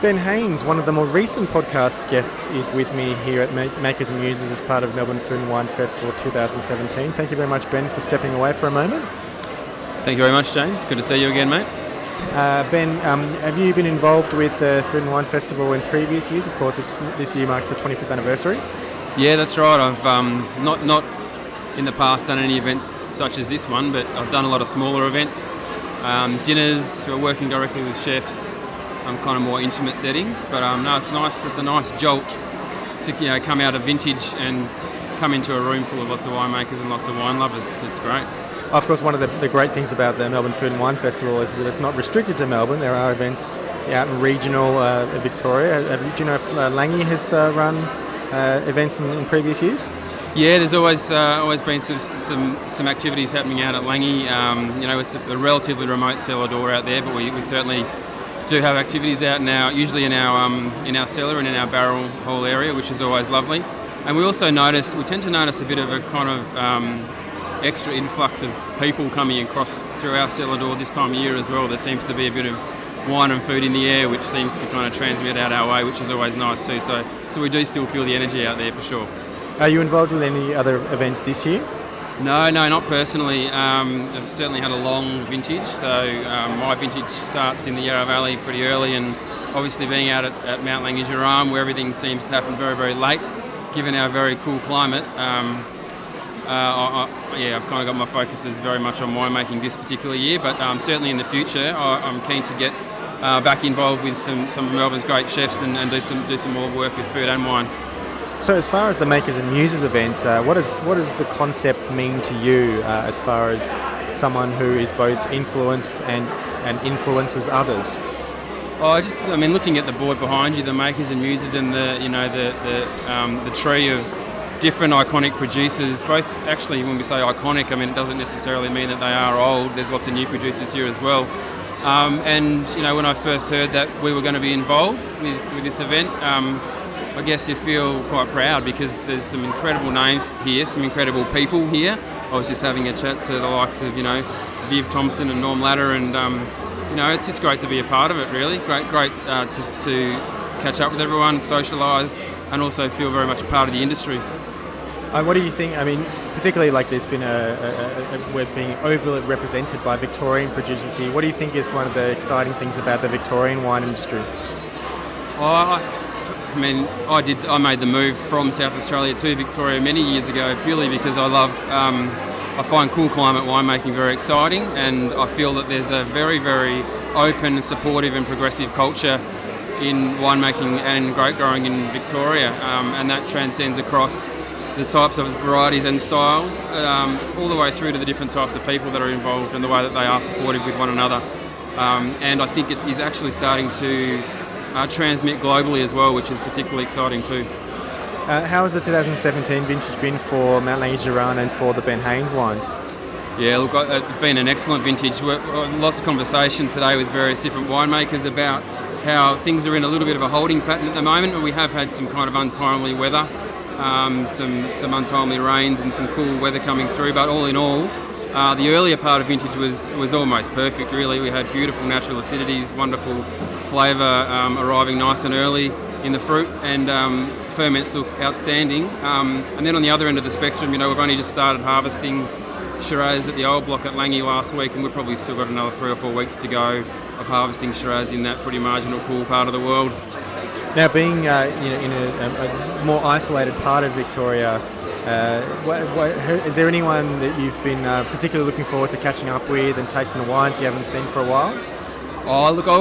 Ben Haines, one of the more recent podcast guests, is with me here at Makers Muses as part of Melbourne Food Wine Festival 2017. Thank you very much, Ben, for stepping away for a moment. Thank you very much, James. Good to see you again, mate. Ben, have you been involved with the Food and Wine Festival in previous years? Of course, this year marks the 25th anniversary. Yeah, that's right. I've not in the past done any events such as this one, but I've done a lot of smaller events, dinners. We're working directly with chefs, kind of more intimate settings. But no, it's nice. It's a nice jolt to come out of vintage and come into a room full of lots of winemakers and lots of wine lovers. It's great. Of course, one of the great things about the Melbourne Food and Wine Festival is that it's not restricted to Melbourne. There are events out in regional Victoria. Do you know if Langi has run events in previous years? Yeah, there's always been some activities happening out at Langi. It's a relatively remote cellar door out there, but we certainly do have activities out now, usually in our cellar and in our barrel hall area, which is always lovely. And we tend to notice a bit of a kind of extra influx of people coming across through our cellar door this time of year as well. There seems to be a bit of wine and food in the air, which seems to kind of transmit out our way, which is always nice too. So we do still feel the energy out there for sure. Are you involved with any other events this year? No, not personally. I've certainly had a long vintage, so my vintage starts in the Yarra Valley pretty early, and obviously being out at Mount Langi Ghiran, where everything seems to happen very, very late, given our very cool climate. I've kind of got my focuses very much on winemaking this particular year, but certainly in the future I'm keen to get back involved with some of Melbourne's great chefs and do some more work with food and wine. So as far as the Makers and Muses event, what does the concept mean to you as far as someone who is both influenced and influences others? Looking at the board behind you, the Makers and Muses, and the tree of different iconic producers, both actually, when we say iconic, it doesn't necessarily mean that they are old. There's lots of new producers here as well. When I first heard that we were going to be involved with this event, I guess you feel quite proud because there's some incredible names here, some incredible people here. I was just having a chat to the likes of, Viv Thompson and Norm Latter, and it's just great to be a part of it, really. Great to catch up with everyone, socialise, and also feel very much a part of the industry. What do you think? Particularly like there's been we're being overly represented by Victorian producers here. What do you think is one of the exciting things about the Victorian wine industry? I made the move from South Australia to Victoria many years ago purely because I find cool climate winemaking very exciting, and I feel that there's a very, very open, supportive and progressive culture in winemaking and grape growing in Victoria, and that transcends across the types of varieties and styles, all the way through to the different types of people that are involved and the way that they are supportive with one another. And I think it is actually starting to transmit globally as well, which is particularly exciting too. How has the 2017 vintage been for Mount Langi Ghiran and for the Ben Haines wines? Yeah, look, it's been an excellent vintage. Lots of conversation today with various different winemakers about how things are in a little bit of a holding pattern at the moment, and we have had some kind of untimely weather, some untimely rains and some cool weather coming through, but all in all, the earlier part of vintage was almost perfect, really. We had beautiful natural acidities, wonderful flavour arriving nice and early in the fruit, and ferments look outstanding. And then on the other end of the spectrum, we've only just started harvesting Shiraz at the old block at Langi last week, and we've probably still got another 3 or 4 weeks to go of harvesting Shiraz in that pretty marginal cool part of the world. Now, being in a more isolated part of Victoria, is there anyone that you've been particularly looking forward to catching up with and tasting the wines you haven't seen for a while? Oh, look, I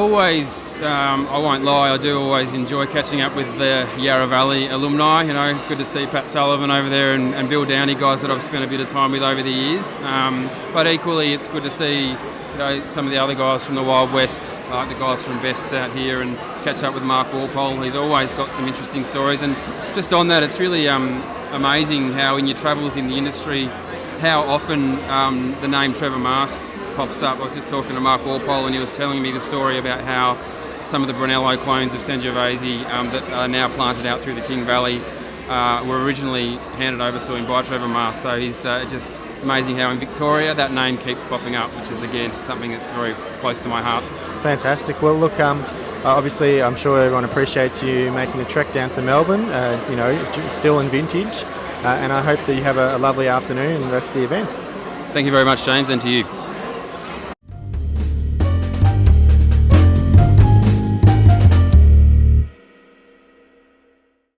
won't lie, I do always enjoy catching up with the Yarra Valley alumni. Good to see Pat Sullivan over there and Bill Downey, guys that I've spent a bit of time with over the years. But equally, it's good to see some of the other guys from the Wild West, like the guys from Best out here, and catch up with Mark Walpole. He's always got some interesting stories. And just on that, it's really amazing how in your travels in the industry, how often the name Trevor Mast pops up. I was just talking to Mark Walpole, and he was telling me the story about how some of the Brunello clones of Sangiovese that are now planted out through the King Valley were originally handed over to him by Trevor Mast. So he's just amazing how in Victoria that name keeps popping up, which is again something that's very close to my heart. Fantastic. Well, look, Obviously, I'm sure everyone appreciates you making the trek down to Melbourne, still in vintage, and I hope that you have a lovely afternoon and the rest of the event. Thank you very much, James, and to you.